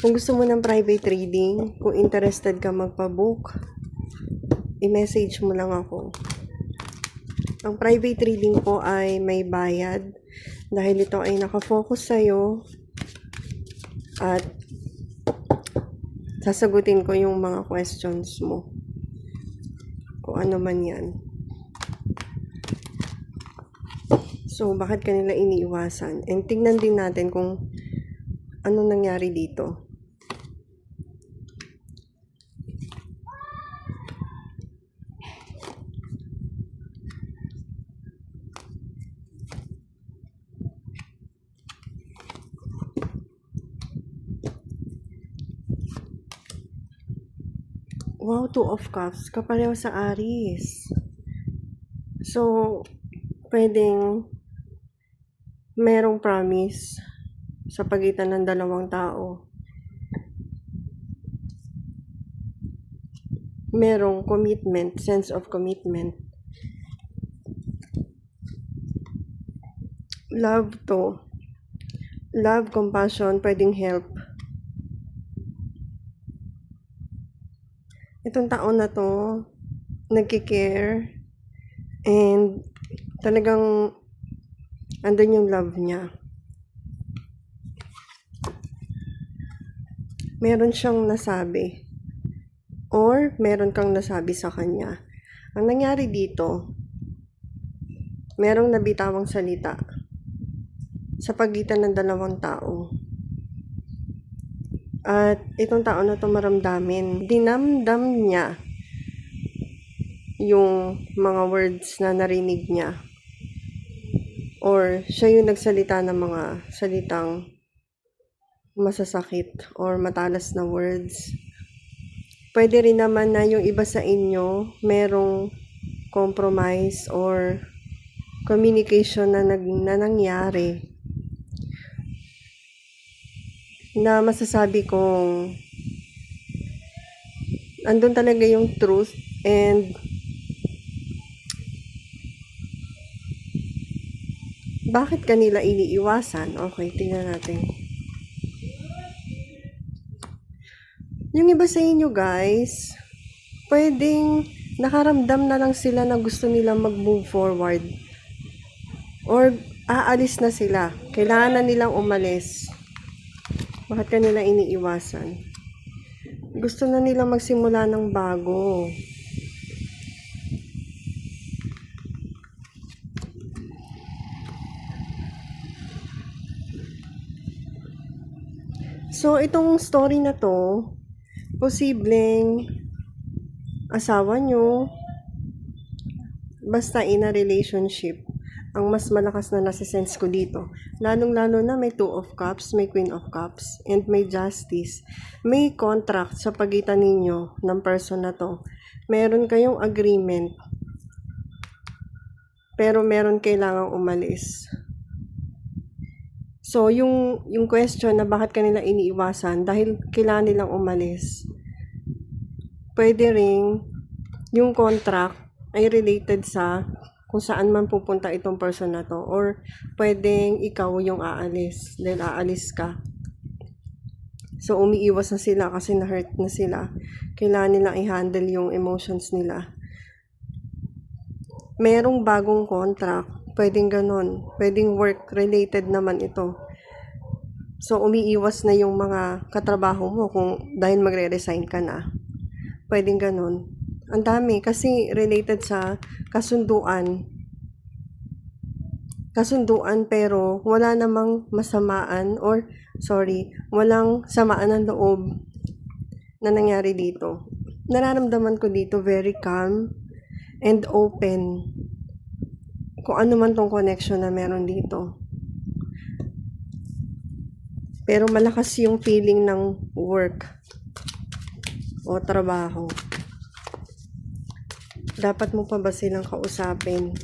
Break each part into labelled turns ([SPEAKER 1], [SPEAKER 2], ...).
[SPEAKER 1] Kung gusto mo ng private reading, kung interested ka magpa-book, i-message mo lang ako. Ang private reading po ay may bayad dahil ito ay nakafocus sa'yo at sasagutin ko yung mga questions mo. Kung ano man yan. So, bakit kanila iniiwasan? And tingnan din natin kung anong nangyari dito. Wow, 2 of Cups. Kapareho sa Aries. So, pwedeng merong promise sa pagitan ng dalawang tao. Merong commitment, sense of commitment. Love to. Love, compassion, pwedeng help. Itong taon na to, nagkikare, and talagang andun yung love niya. Meron siyang nasabi. Or meron kang nasabi sa kanya. Ang nangyari dito, merong nabitawang salita sa pagitan ng dalawang tao. At itong tao na to maramdamin, dinamdam niya yung mga words na narinig niya. Or siya yung nagsalita ng mga salitang masasakit or matalas na words. Pwede rin naman na yung iba sa inyo merong compromise or communication na nangyari na masasabi kong andun talaga yung truth and bakit kanila iniiwasan? Okay, tingnan natin. Yung iba sa inyo guys, pwedeng nakaramdam na lang sila na gusto nilang mag-move forward. Or aalis na sila. Kailangan na nilang umalis. Bakit kanila iniiwasan? Gusto na nilang magsimula ng bago. So, itong story na to, posibleng asawa nyo, basta in a relationship, ang mas malakas na nasisense ko dito. Lalong-lalo na may 2 of Cups, may Queen of Cups, and may Justice. May contract sa pagitan ninyo ng person na to. Meron kayong agreement, pero meron kailangang umalis. So, yung question na bakit kanila iniiwasan, dahil kailangan nilang umalis. Pwede ring yung contract ay related sa kung saan man pupunta itong person na to, or pwedeng ikaw yung aalis dahil aalis ka. So umiiwas na sila kasi na-hurt na sila. Kailangan nilang i-handle yung emotions nila. Merong bagong contract, pwedeng ganon, pwedeng work related naman ito. So umiiwas na yung mga katrabaho mo kung dahil magre-resign ka na. Pwedeng ganon. Ang dami kasi related sa kasunduan. Kasunduan pero wala namang masamaan or walang samaan ng loob na nangyari dito. Nararamdaman ko dito very calm and open. Kung ano man tong connection na meron dito. Pero malakas yung feeling ng work o trabaho. Dapat mo pa ba silang kausapin?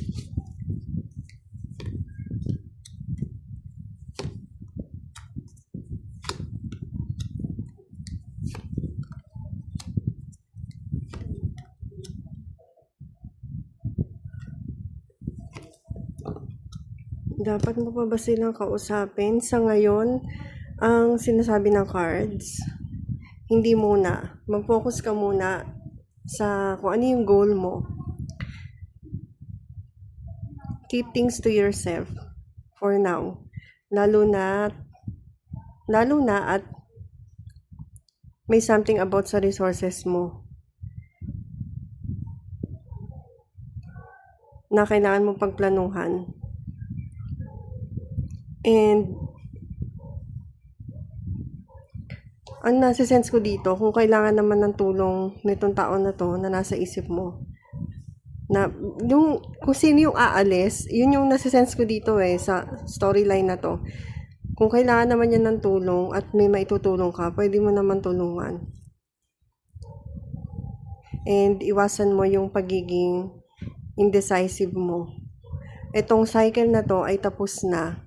[SPEAKER 1] Dapat mo pa ba silang kausapin? Sa ngayon, Ang sinasabi ng cards, hindi muna. Mag-focus ka muna sa kung ano yung goal mo. Keep things to yourself for now. Lalo na at may something about sa resources mo na kailangan mong pagplanuhan. And ang nasa-sense ko dito, kung kailangan naman ng tulong nitong taon na to na nasa isip mo, na yung kung sino yung aalis, yun yung nasa-sense ko dito sa storyline na to. Kung kailangan naman yan ng tulong at may maitutulong ka, pwede mo naman tulungan. And iwasan mo yung pagiging indecisive mo. Itong cycle na to ay tapos na.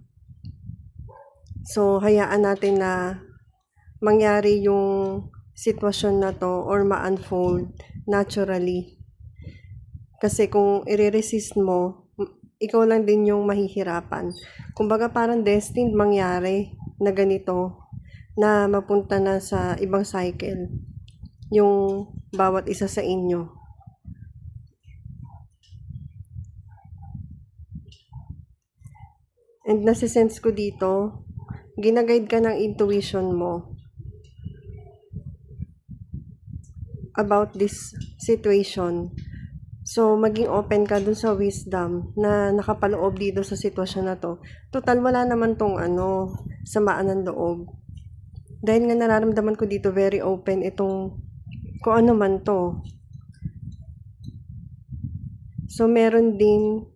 [SPEAKER 1] So, hayaan natin na mangyari yung sitwasyon na to or ma-unfold naturally. Kasi kung i-resist mo, ikaw lang din yung mahihirapan. Kumbaga parang destined mangyari na ganito, na mapunta na sa ibang cycle yung bawat isa sa inyo. And nasisense ko dito, ginaguide ka ng intuition mo about this situation. So, maging open ka dun sa wisdom na nakapaloob dito sa sitwasyon na to. Total, wala naman tong samaan ng loob. Dahil nga nararamdaman ko dito very open itong kung ano man to. So, meron din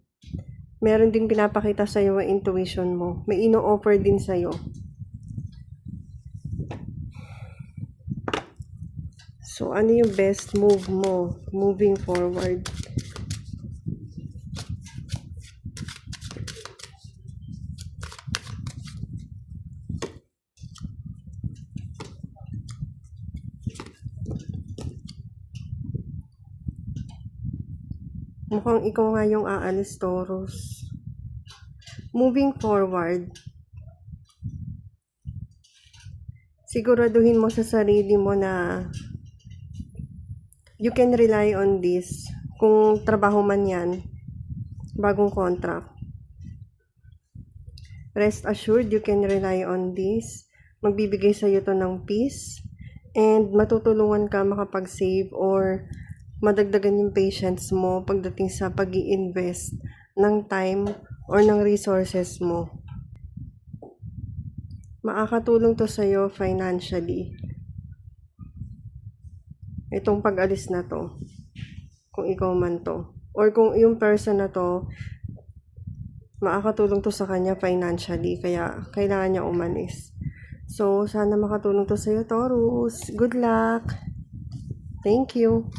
[SPEAKER 1] pinapakita sa'yo ang intuition mo. May ino-offer din sa'yo. So, ano yung best move mo moving forward? Mukhang ikaw nga yung aalis, Taurus. Moving forward, siguraduhin mo sa sarili mo na you can rely on this. Kung trabaho man yan, bagong contract. Rest assured, you can rely on this. Magbibigay sa iyo to ng peace. And matutulungan ka makapag-save or madagdagan yung patience mo pagdating sa pag-i-invest ng time or ng resources mo. Makakatulong to sa iyo financially. Itong pag-alis na to, kung ikaw man to, or kung yung person na to, makakatulong to sa kanya financially, kaya kailangan niya umalis. So, sana makatulong to sa iyo, Taurus. Good luck! Thank you!